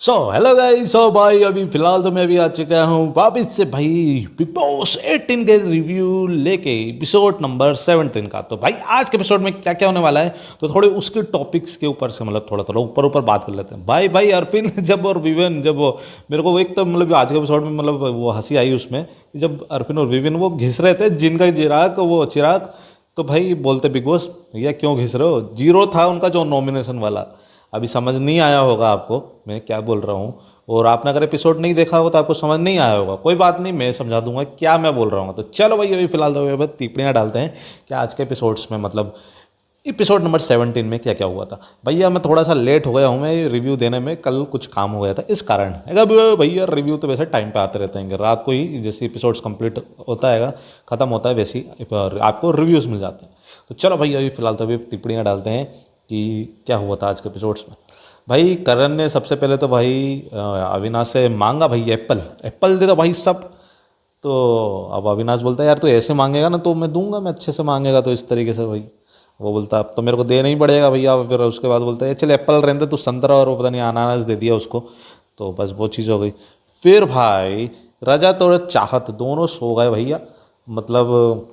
Hello guys. भाई अभी फिलहाल तो मैं भी आ चुका हूँ वापस से भाई बिग बॉस 18 के रिव्यू लेके एपिसोड नंबर 17 का। तो भाई आज के एपिसोड में क्या क्या होने वाला है तो थोड़े उसके टॉपिक्स के ऊपर से थोड़ा थोड़ा ऊपर ऊपर बात कर लेते हैं। भाई अरफिन जब और विवेन जब वो मेरे को वो एक तो आज के एपिसोड में वो हंसी आई उसमें जब अरफिन और विवेन वो घिस रहे थे जिनका चिराग। तो भाई बोलते बिग बॉस भैया क्यों घिस रहे हो, जीरो था उनका जो नॉमिनेशन वाला। अभी समझ नहीं आया होगा आपको मैं क्या बोल रहा हूँ, और आपने अगर एपिसोड नहीं देखा होगा तो आपको समझ नहीं आया होगा। कोई बात नहीं, मैं समझा दूंगा क्या मैं बोल रहा हूँ। तो चलो भाई अभी फिलहाल तो बस टिप्पणियाँ डालते हैं कि आज के एपिसोड्स में एपिसोड नंबर 17 में क्या क्या हुआ था। भैया मैं थोड़ा सा लेट हो गया हूँ, मैं रिव्यू देने में कल कुछ काम हो गया था इस कारण। अब भैया रिव्यू तो वैसे टाइम पे आते रहते हैं, रात को ही जैसे एपिसोड्स कंप्लीट होता है ख़त्म होता है वैसे ही आपको रिव्यूज़ मिल जाते हैं। तो चलो भैया अभी फिलहाल तो अभी टिप्पणियाँ डालते हैं कि क्या हुआ था आज के एपिसोड्स में। भाई करण ने सबसे पहले तो भाई अविनाश से मांगा भाई एप्पल एप्पल दे दो भाई सब। तो अब अविनाश बोलता है यार तू ऐसे मांगेगा ना तो मैं दूंगा, मैं अच्छे से मांगेगा तो इस तरीके से भाई। वो बोलता अब तो मेरे को देना ही पड़ेगा भैया। फिर उसके बाद बोलता है चल एप्पल रहने दे, तू संतरा और वो पता नहीं अनानास दे दिया उसको। तो बस वो चीज़ हो गई। फिर भाई रजत और चाहत दोनों सो गए भैया। मतलब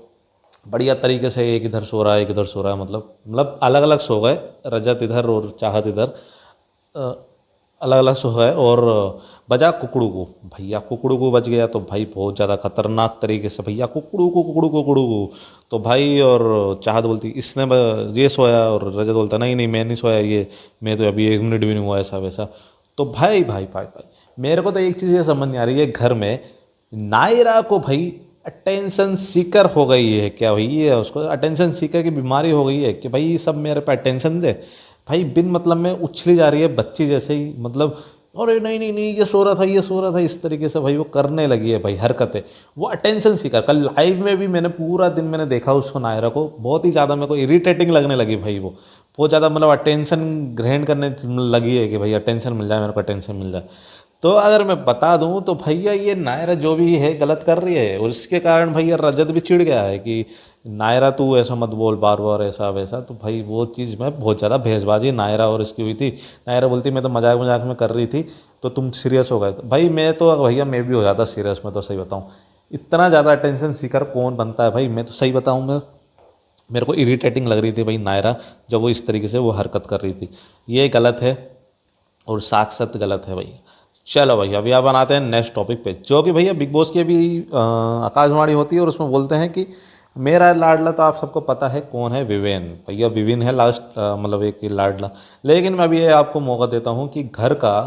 बढ़िया तरीके से, एक इधर सो रहा है एक इधर सो रहा है, अलग अलग सो गए। रजत इधर और चाहत इधर अलग अलग सो गए। और बजा कुकड़ू को, भैया कुकड़ू को बच गया तो भाई बहुत ज़्यादा खतरनाक तरीके से भैया कुकड़ू को। तो भाई और चाहत बोलती इसने ये सोया, और रजत बोलता नहीं नहीं मैं नहीं सोया, ये मैं तो अभी 1 मिनट भी नहीं हुआ ऐसा वैसा। तो भाई मेरे को तो एक चीज़ ये समझ नहीं आ रही है, घर में नायरा को भाई अटेंशन सीकर हो गई है क्या भाई, ये उसको अटेंशन सीकर की बीमारी हो गई है कि भाई सब मेरे पे अटेंशन दे। भाई बिन मतलब में उछली जा रही है बच्ची जैसे ही, अरे नहीं नहीं नहीं ये सो रहा था इस तरीके से भाई वो करने लगी है भाई हरकतें। वो अटेंशन सीकर कल लाइव में भी मैंने पूरा दिन मैंने देखा उसको, नायरा को बहुत ही ज़्यादा मेरे को इरिटेटिंग लगने लगी भाई। वो बहुत ज़्यादा अटेंशन ग्रहण करने लगी है कि भाई अटेंशन मिल जाए मेरे को, अटेंशन मिल जाए। तो अगर मैं बता दूं तो भैया ये नायरा जो भी है गलत कर रही है, और इसके कारण भैया रजत भी चिढ़ गया है कि नायरा तू ऐसा मत बोल बार बार ऐसा वैसा। तो भाई वो चीज़ में बहुत ज़्यादा भेजबाजी नायरा और इसकी हुई थी। नायरा बोलती मैं तो मजाक मजाक में कर रही थी तो तुम सीरियस हो गए। तो भाई मैं तो भैया मैं भी हो जाता सीरियस, मैं तो सही बताऊँ। इतना ज़्यादा अटेंशन सीकर कौन बनता है भाई, मैं तो सही बताऊँ मैं, मेरे को इरिटेटिंग लग रही थी भाई नायरा जब वो इस तरीके से वो हरकत कर रही थी। ये गलत है और साक्षात गलत है भाई। चलो भाई अभी आप बनाते हैं नेक्स्ट टॉपिक पे, जो कि भैया बिग बॉस की अभी आकाशवाणी होती है और उसमें बोलते हैं कि मेरा लाडला तो आप सबको पता है कौन है, विवेन। भैया विवेन है लास्ट एक लाडला। लेकिन मैं अभी ये आपको मौका देता हूँ कि घर का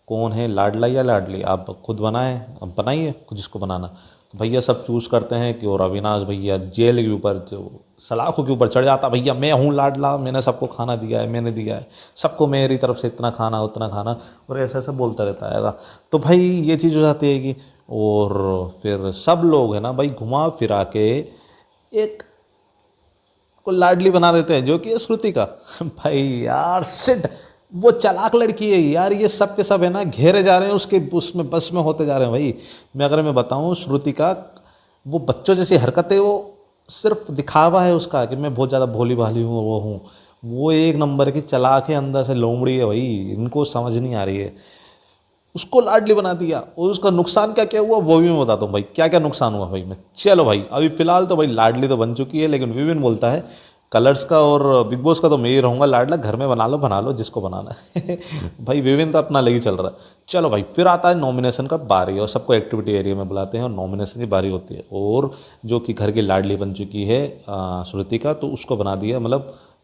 कौन है लाडला या लाडली, आप खुद बनाएं, अब बनाइए खुद जिसको बनाना। तो भैया सब चूज़ करते हैं कि और अविनाश भैया जेल के ऊपर जो सलाखों के ऊपर चढ़ जाता, भैया मैं हूँ लाडला, मैंने सबको खाना दिया है, मैंने दिया है सबको मेरी तरफ से इतना खाना उतना खाना, और ऐसा ऐसा बोलता रहता है। तो भाई ये चीज़ हो जाती है कि और फिर सब लोग है ना भाई घुमा फिरा के एक को लाडली बना देते हैं जो कि है श्रुति का। भाई यार सिट, वो चालाक लड़की है यार, ये सब के सब है ना घेरे जा रहे हैं उसके उसमें बस में होते जा रहे हैं भाई। मैं बताऊं श्रुति का वो बच्चों जैसी हरकतें, वो सिर्फ दिखावा है उसका कि मैं बहुत ज़्यादा भोली भाली हूँ वो हूँ। वो एक नंबर की चालाक है, अंदर से लोमड़ी है भाई, इनको समझ नहीं आ रही है। उसको लाडली बना दिया और उसका नुकसान क्या क्या हुआ वो भी मैं बताता हूँ भाई, क्या क्या नुकसान हुआ भाई में। चलो भाई अभी फिलहाल तो भाई लाडली तो बन चुकी है, लेकिन विविन बोलता है कलर्स का और बिग बॉस का तो मैं ही रहूँगा लाडला, घर में बना लो जिसको बनाना है। भाई विविन तो अपना लगी चल रहा है। चलो भाई फिर आता है नॉमिनेशन का बारी, और सबको एक्टिविटी एरिया में बुलाते हैं और नॉमिनेशन की बारी होती है। और जो कि घर की लाडली बन चुकी है श्रुति का, तो उसको बना दिया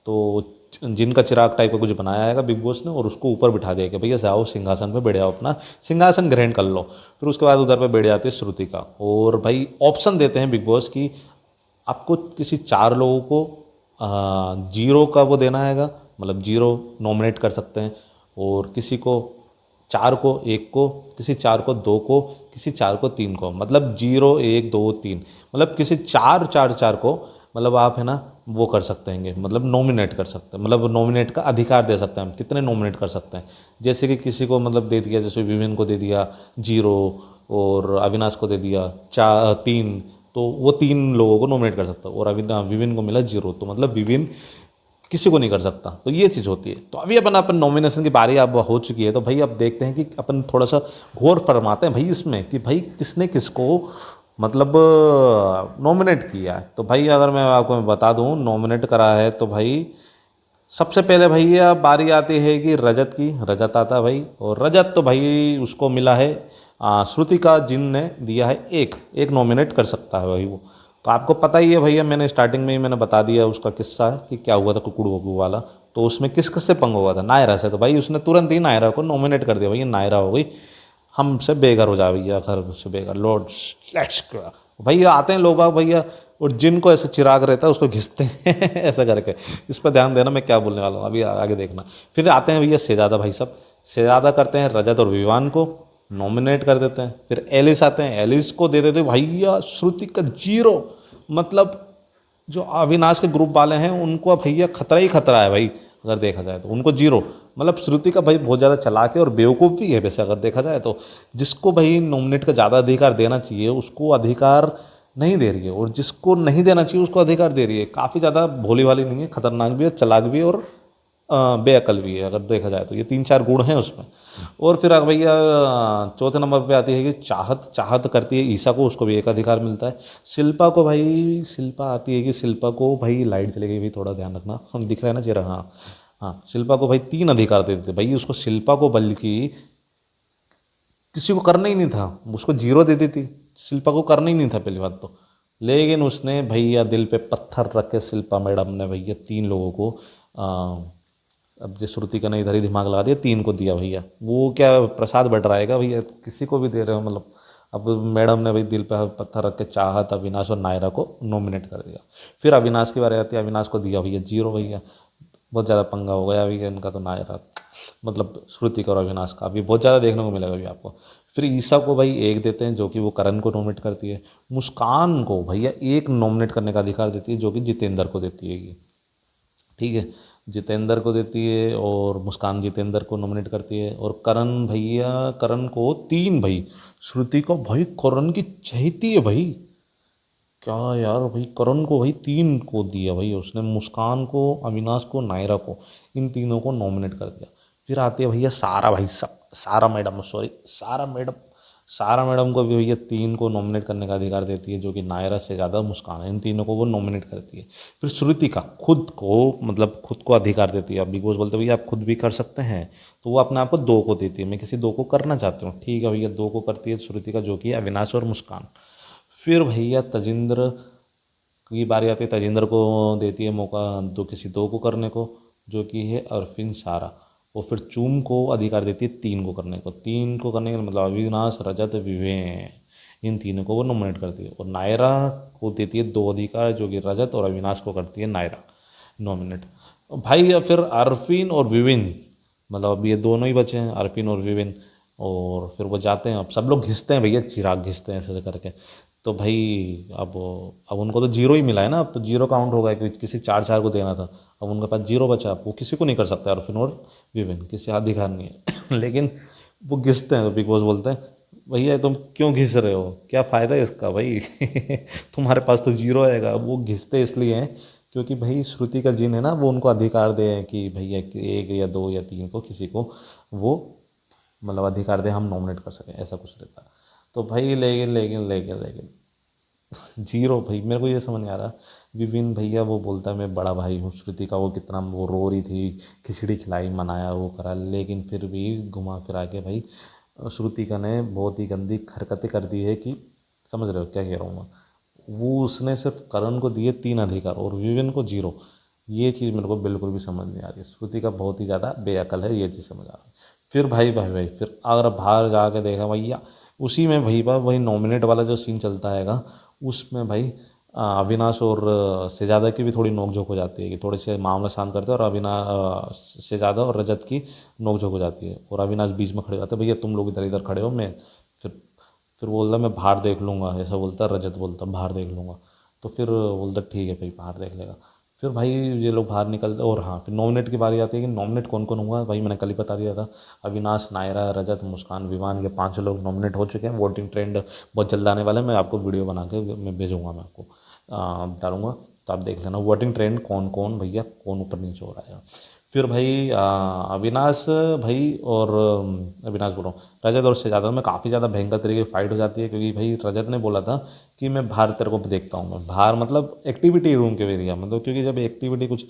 तो जिनका चिराग टाइप का कुछ बनाया है बिग बॉस ने, और उसको ऊपर बिठा दिया कि भैया जाओ सिंहासन पे बैठ जाओ, अपना सिंहासन ग्रहण कर लो। फिर उसके बाद उधर पे बैठ जाती है श्रुति का, और भाई ऑप्शन देते हैं बिग बॉस की आपको किसी 4 लोगों को जीरो का वो देना हैगा, जीरो नॉमिनेट कर सकते हैं, और किसी को 4 को 1 को, किसी 4 को 2 को, किसी 4 को 3 को, 0 1 2 3, किसी 4 को आप है ना वो कर सकते हैं, नॉमिनेट कर सकते हैं, नॉमिनेट का अधिकार दे सकते हैं हम, कितने नॉमिनेट कर सकते हैं। जैसे कि किसी को दे दिया, जैसे विवेन को दे दिया 0, और अविनाश को दे दिया 3, तो वो 3 लोगों को नॉमिनेट कर सकता है, और विवेन को मिला 0, तो विवेन किसी को नहीं कर सकता। तो ये चीज़ होती है। तो अभी अपन नॉमिनेशन की बारी अब हो चुकी है, तो भाई अब देखते हैं कि अपन थोड़ा सा गौर फरमाते हैं भाई इसमें कि भाई किसने किसको मतलब नॉमिनेट किया है। तो भाई अगर मैं आपको बता दूं नॉमिनेट करा है, तो भाई सबसे पहले भैया बारी आती है कि रजत की। रजत आता है भाई, और रजत तो भाई उसको मिला है श्रुतिका जिन ने दिया है एक एक नॉमिनेट कर सकता है भाई वो। तो आपको पता ही है भैया, मैंने स्टार्टिंग में ही मैंने बता दिया उसका किस्सा है कि क्या हुआ था कुकुड़ वकुड़ वाला। तो उसमें किस किस से पंगा हुआ था, नायरा से। तो भाई उसने तुरंत ही नायरा को नॉमिनेट कर दिया, भैया नायरा हो गई हमसे बेघर हो जा भैया, घर से बेघर लॉर्ड लेट्स भैया। आते हैं लोग बाग भैया, और जिनको ऐसे चिराग रहता है उसको घिसते हैं ऐसा करके। इस पर ध्यान देना मैं क्या बोलने वाला हूँ, अभी आगे देखना। फिर आते हैं भैया शहजादा भाई साहब। शहजादा करते हैं रजत और विवान को नॉमिनेट कर देते हैं। फिर एलिस आते हैं, एलिस को दे देते भैया श्रुति का 0। मतलब जो अविनाश के ग्रुप वाले हैं उनको भैया खतरा ही खतरा है भाई, अगर देखा जाए तो उनको 0। मतलब श्रुति का भाई बहुत ज़्यादा चालाक है और बेवकूफ़ भी है वैसे अगर देखा जाए तो। जिसको भाई नॉमिनेट का ज़्यादा अधिकार देना चाहिए उसको अधिकार नहीं दे रही है, और जिसको नहीं देना चाहिए उसको अधिकार दे रही है। काफ़ी ज़्यादा भोली भाली नहीं है, खतरनाक भी है, चालाक भी है, और बेअकल भी है अगर देखा जाए तो। ये 3-4 गुण हैं उसमें। और फिर अब भैया चौथे नंबर पे आती है कि चाहत। चाहत करती है ईसा को, उसको भी एक अधिकार मिलता है। शिल्पा को भाई, शिल्पा आती है कि शिल्पा को भाई लाइट चली गई भाई, थोड़ा ध्यान रखना, हम दिख रहे हैं ना चेहरा। हाँ हाँ, शिल्पा को भाई 3 अधिकार दे देते भाई उसको। शिल्पा को बल्कि किसी को करना ही नहीं था, उसको 0 दे दी थी। शिल्पा को करना ही नहीं था पहली बात तो। लेकिन उसने भैया दिल पे पत्थर रख के शिल्पा मैडम ने भैया 3 लोगों को अब जिस श्रुति का ने इधर ही दिमाग लगा दिया, 3 को दिया भैया। वो क्या प्रसाद बट रहेगा भैया, किसी को भी दे रहे हो मतलब। अब मैडम ने भाई दिल पे पत्थर रख के चाहत, अविनाश और नायरा को नॉमिनेट कर दिया। फिर अविनाश की बारी आती है, अविनाश को दिया भैया 0 भैया। बहुत ज़्यादा पंगा हो गया अभी इनका तो, नायरा मतलब श्रुति का और अविनाश का अभी बहुत ज़्यादा देखने को मिलेगा अभी आपको। फिर ईसा को भाई 1 देते हैं, जो कि वो करण को नॉमिनेट करती है। मुस्कान को भैया 1 नॉमिनेट करने का अधिकार देती है, जो कि जितेंद्र को देती है। ठीक है, जितेंद्र को देती है, और मुस्कान जितेंद्र को नॉमिनेट करती है। और करण भैया, करण को 3 भाई। श्रुति को भाई करण की चाहती है भाई, क्या यार भाई, करण को भाई 3 को दिया भाई उसने। मुस्कान को, अविनाश को, नायरा को, इन तीनों को नॉमिनेट कर दिया। फिर आती है भैया सारा भाई, सब सारा मैडम, सॉरी सारा मैडम। सारा मैडम को भी भैया 3 को नॉमिनेट करने का अधिकार देती है, जो कि नायरा से ज़्यादा मुस्कान है, इन तीनों को वो नॉमिनेट करती है। फिर श्रुति का खुद को, मतलब खुद को अधिकार देती है। अब बिग बॉस बोलते हैं भैया आप खुद भी कर सकते हैं, तो वो अपने आप को 2 को देती है, मैं किसी 2 को करना चाहती हूँ। ठीक है भैया, 2 को करती है श्रुति का, जो कि अविनाश और मुस्कान। फिर भैया तजिंदर की बारी आती है, तजिंदर को देती है मौका किसी 2 को करने को, जो कि है अरफिन सारा। और फिर चूम को अधिकार देती है 3 को करने को। 3 को करने का मतलब अविनाश, रजत, विवेक, इन तीनों को वो नॉमिनेट करती है। और नायरा को देती है 2 अधिकार, जो कि रजत और अविनाश को करती है नायरा नॉमिनेट। भाई अब फिर अरफिन और विविन, मतलब अब ये दोनों ही बचे हैं, अरफिन और विविन। और फिर वो जाते हैं, अब सब लोग घिसते हैं भैया, चिराग घिसते हैं ऐसे करके। तो भाई अब उनको तो 0 ही मिला है ना, अब तो 0 काउंट होगा, क्योंकि किसी 4-4 को देना था। अब उनके पास 0 बचा, अब वो किसी को नहीं कर सकता अरफिन और विवेन, किसी अधिकार नहीं है लेकिन वो घिसते हैं, तो बिग बॉस बोलते हैं भैया तुम क्यों घिस रहे हो, क्या फ़ायदा है इसका भाई तुम्हारे पास तो 0 आएगा। अब वो घिसते इसलिए हैं क्योंकि भाई श्रुति का जिन है ना, वो उनको अधिकार दे कि भैया 1 या 2 या 3 को किसी को वो मतलब अधिकार दे, हम नॉमिनेट कर सकें, ऐसा कुछ रहता है। तो भाई लेकिन लेकिन लेकिन लेकिन 0 भाई, मेरे को ये समझ नहीं आ रहा। विपिन भैया वो बोलता है मैं बड़ा भाई हूँ, श्रुति का वो कितना वो रो रही थी, खिचड़ी खिलाई, मनाया, वो करा, लेकिन फिर भी घुमा फिरा के भाई श्रुति का ने बहुत ही गंदी हरकतें कर दी है कि समझ रहे हो क्या कह रहा हूँ मैं। वो उसने सिर्फ करण को दिए 3 अधिकार और विविन को 0। ये चीज़ मेरे को बिल्कुल भी समझ नहीं आ रही। श्रुति का बहुत ही ज़्यादा बेअकल है, ये चीज़ समझ आ रही है। फिर भाई फिर अगर बाहर जाके देखा भैया, उसी में वही नॉमिनेट वाला जो सीन चलता हैगा, उसमें भाई अविनाश और शहजादा की भी थोड़ी नोकझोंक हो जाती है कि थोड़े से मामला शांत करते हैं, और शहजादा और रजत की नोकझोंक हो जाती है। और अविनाश बीच में खड़े हो जाते हैं, भैया तुम लोग इधर इधर खड़े हो, मैं फिर फिर बोलता मैं बाहर देख लूँगा, ऐसा बोलता रजत, बोलता बाहर देख लूँगा। तो फिर बोलता ठीक है भाई बाहर देख लेगा। फिर भाई ये लोग बाहर निकलते, और हाँ फिर नॉमिनेट की बारी आती है कि नॉमिनेट कौन कौन हुआ भाई, मैंने कल ही बता दिया था। अविनाश, नायरा, रजत, मुस्कान, विवान, ये 5 लोग नॉमिनेट हो चुके हैं। वोटिंग ट्रेंड बहुत जल्द आने वाला है, मैं आपको वीडियो बना के मैं भेजूँगा, मैं आपको डालूँगा। तो आप देख लेना वोटिंग ट्रेंड कौन कौन भैया कौन ऊपर नीचे हो रहा है। फिर भाई अविनाश भाई और अविनाश बोल रहा हूँ, रजत और शहजादा में काफ़ी ज़्यादा भयंकर तरीके की फाइट हो जाती है, क्योंकि भाई रजत ने बोला था कि मैं बाहर तेरे को देखता हूँ, मैं बाहर मतलब एक्टिविटी रूम के एरिया मतलब, क्योंकि जब एक्टिविटी कुछ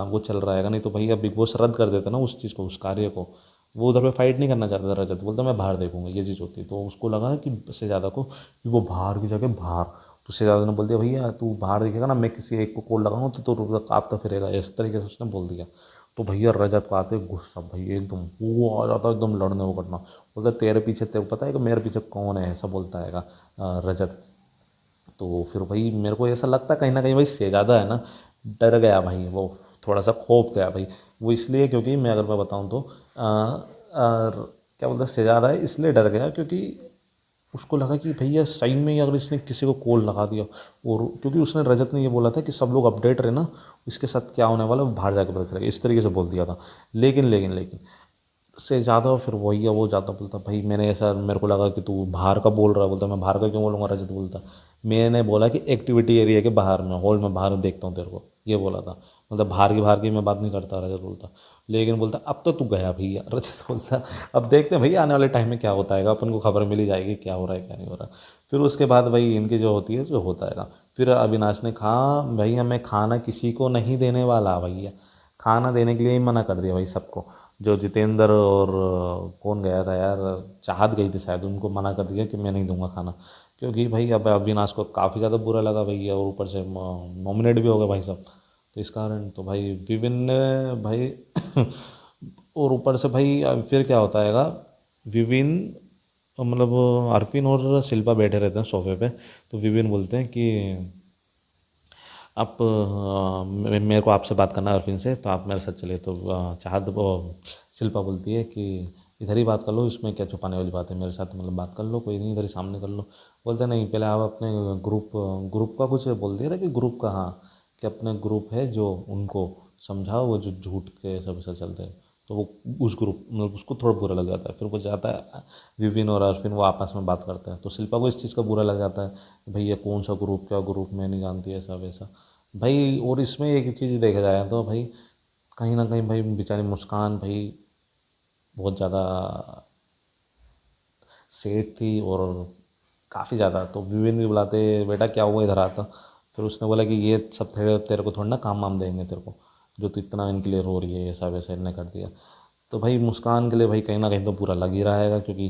वो चल रहा है नहीं तो भैया बिग बॉस रद्द कर देता ना उस चीज़ को, उस कार्य को। वो उधर पे फाइट नहीं करना चाहता था रजत, बोलता मैं बाहर देखूंगा, ये चीज़ होती है। तो उसको लगा कि शहजादा को कि वो बाहर की जगह बाहर, तो शहजादा ने बोल दिया भैया तू बाहर दिखेगा ना, मैं किसी एक को कॉल लगाऊंगा तो तू काँपता फिरेगा, इस तरीके से उसने बोल दिया। तो भैया रजत को आते गुस्सा भैया एकदम वो आ जाता एकदम लड़ने वो करना, बोलता तेरे पीछे तेरे को पता है कि मेरे पीछे कौन है, ऐसा बोलता है रजत। तो फिर भाई मेरे को ऐसा लगता कहीं ना कहीं भाई शहजादा है ना डर गया भाई, वो थोड़ा सा खौफ गया भाई। वो इसलिए क्योंकि मैं अगर मैं बताऊँ तो क्या बोलते हैं शहजादा है इसलिए डर गया क्योंकि उसको लगा कि भैया सही में ही अगर इसने किसी को कॉल लगा दिया, और क्योंकि उसने रजत ने ये बोला था कि सब लोग अपडेट रहे ना, इसके साथ क्या होने वाला है वो बाहर जाके पता चलेगा, इस तरीके से बोल दिया था। लेकिन से ज़्यादा फिर वही है, वो ज़्यादा बोलता भाई मैंने ऐसा मेरे को लगा कि तू बाहर का बोल रहा है, बोलता मैं बाहर का क्यों बोलूँगा, रजत बोलता मैंने बोला कि एक्टिविटी एरिया के बाहर में हॉल में बाहर देखता हूँ तेरे को, ये बोला था। मतलब बाहर की मैं बात नहीं करता, रजत बोलता। लेकिन बोलता अब तो तू गया भैया, रजत बोलता अब देखते हैं भैया आने वाले टाइम में क्या होता है, अपन को खबर मिल ही जाएगी क्या हो रहा है क्या नहीं हो रहा। फिर उसके बाद भाई इनकी जो होती है जो होता है। फिर अविनाश ने कहा भैया मैं खाना किसी को नहीं देने वाला भैया, खाना देने के लिए ही मना कर दिया भाई सबको। जो जितेंद्र और कौन गया था यार, चाहत गई थी शायद, उनको मना कर दिया कि मैं नहीं दूंगा खाना, क्योंकि भाई अब अविनाश को काफ़ी ज़्यादा बुरा लगा भैया, और ऊपर से नॉमिनेट भी हो गए भाई सब। तो इस कारण तो भाई विभिन्न ने भाई और ऊपर से भाई फिर क्या होता है विभिन्न मतलब अरफिन और शिल्पा बैठे रहते हैं सोफे पे। तो विभिन्न बोलते हैं कि आप मेरे को आपसे बात करना है अरफिन से, तो आप मेरे साथ चलिए। तो चाहत वो शिल्पा बोलती है कि इधर ही बात कर लो, इसमें क्या छुपाने वाली बात है, मेरे साथ मतलब बात कर लो, कोई नहीं इधर ही सामने कर लो। बोलते नहीं पहले आप अपने ग्रुप ग्रुप का कुछ बोल दिया था कि ग्रुप का, हाँ कि अपने ग्रुप है जो उनको समझाओ, वो जो झूठ के सब ऐसा चलते हैं। तो वो उस ग्रुप मतलब उसको थोड़ा बुरा लग जाता है, फिर वो जाता है विपिन और अरफिन वो आपस में बात करते हैं। तो शिल्पा को इस चीज़ का बुरा लग जाता है भैया कौन सा ग्रुप क्या ग्रुप मैं नहीं जानती ऐसा वैसा भाई। और इसमें एक चीज़ देखा जाए तो भाई कहीं ना कहीं भाई बेचारी मुस्कान भाई बहुत ज़्यादा सेठ थी, और काफ़ी ज़्यादा। तो विवेन भी बुलाते बेटा क्या हुआ इधर आता। फिर उसने बोला कि ये सब तेरे तेरे को थोड़ा ना काम वाम देंगे तेरे को, जो तू इतना इनके रो रही है ऐसा वैसा इनने कर दिया। तो भाई मुस्कान के लिए भाई कहीं ना कहीं तो पूरा लग ही रहा है, क्योंकि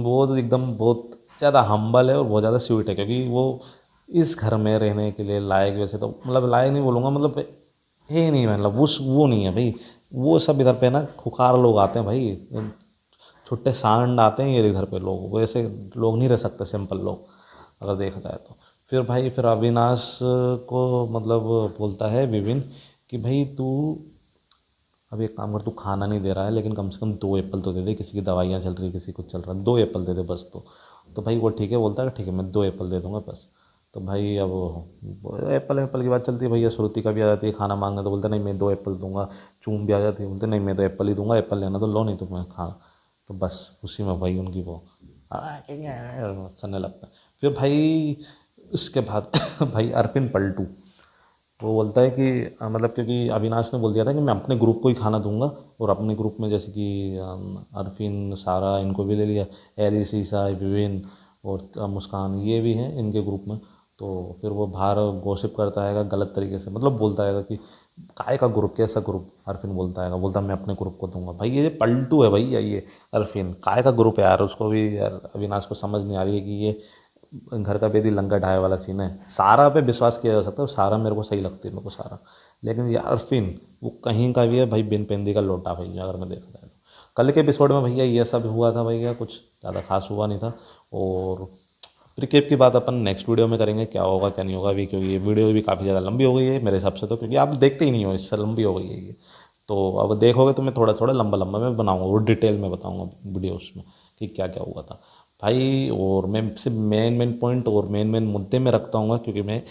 वो तो एकदम बहुत ज़्यादा हम्बल है और बहुत ज़्यादा स्वीट है, क्योंकि वो इस घर में रहने के लिए लायक, वैसे तो मतलब लायक नहीं बोलूँगा, मतलब है ही नहीं, मतलब उस वो नहीं है भाई। वो सब इधर पे ना खुखार लोग आते हैं भाई, छुट्टे सांड आते हैं ये इधर पे लोग, वैसे लोग नहीं रह सकते सिंपल लोग अगर देखा जाए तो। फिर भाई फिर अविनाश को मतलब बोलता है विपिन कि भाई तू अब एक काम कर, तू खाना नहीं दे रहा है लेकिन कम से कम 2 एप्पल तो दे दे, किसी की दवाइयाँ चल रही किसी कुछ चल रहा है, 2 एप्पल दे दे बस। तो भाई वो ठीक है बोलता है ठीक है मैं 2 एप्पल दे दूंगा बस। तो भाई अब एप्पल एप्पल की बात चलती है भैया, श्रुति का भी आ जाती है खाना मांगने, तो बोलते नहीं मैं 2 एप्पल दूंगा। चूम भी आ जाती है, बोलते नहीं मैं तो एप्पल ही दूंगा, एप्पल लेना तो लो नहीं तो मैं खा। तो बस उसी में भाई उनकी वो करने लगता है। फिर भाई उसके बाद भाई अरपिन पलटू वो बोलता है कि मतलब क्योंकि अविनाश ने बोल दिया था कि मैं अपने ग्रुप को ही खाना दूंगा, और अपने ग्रुप में जैसे कि अरफिन सारा इनको भी ले लिया, एली सीसा विवेन और मुस्कान ये भी हैं इनके ग्रुप में। तो फिर वो बाहर गॉसिप करता है गलत तरीके से, मतलब बोलता है कि काय का ग्रुप कैसा ग्रुप, अरफिन बोलता है बोलता मैं अपने ग्रुप को दूंगा। भाई ये पलटू है भैया, ये अरफिन काय का ग्रुप है यार, उसको भी यार अविनाश को समझ नहीं आ रही है कि ये घर का बेदी लंका ढाए वाला सीन है। सारा पे विश्वास किया जा सकता है, सारा मेरे को सही लगती है मेरे को सारा, लेकिन यार फिन वो कहीं का भी है भाई, बिन पेंदी का लोटा भैया अगर मैं देखा जाए तो। कल के एपिसोड में भैया ये सब हुआ था भैया, कुछ ज़्यादा खास हुआ नहीं था। और प्रीकेप की बात अपन नेक्स्ट वीडियो में करेंगे, क्या होगा क्या नहीं होगा अभी, क्योंकि ये वीडियो भी काफ़ी ज़्यादा लंबी हो गई है मेरे हिसाब से, तो क्योंकि आप देखते ही नहीं हो इससे लंबी हो गई है ये। तो अब देखोगे तो मैं थोड़ा थोड़ा लंबा लंबा मैं बनाऊंगा और डिटेल में बताऊंगा वीडियोस में कि क्या क्या हुआ था भाई। और मैं सिर्फ मेन मेन पॉइंट और मेन मेन मुद्दे में रखता हूँ, क्योंकि मैं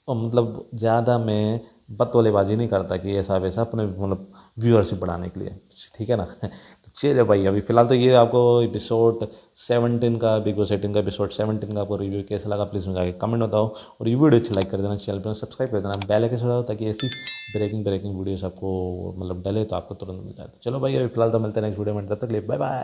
मतलब ज़्यादा मैं बतौलेबाजी नहीं करता कि ऐसा वैसा अपने मतलब व्यूअरशिप बढ़ाने के लिए, ठीक है ना। तो चलिए भाई, अभी फिलहाल तो ये आपको एपिसोड 17 का, बिग बॉस 18 का एपिसोड 17 का आपको रिव्यू कैसा लगा प्लीज़ मुझे कमेंट बताओ, और ये वीडियो अच्छी लाइक कर देना, चैनल पर सब्सक्राइब कर देना, बेल आइकन दबाओ ताकि ऐसी ब्रेकिंग वीडियोस आपको मतलब डले तो आपको तुरंत मिल जाए। तो चलो भाई, अभी फिलहाल तो मिलते हैं नेक्स्ट वीडियो में, तब तक के लिए बाय बाय।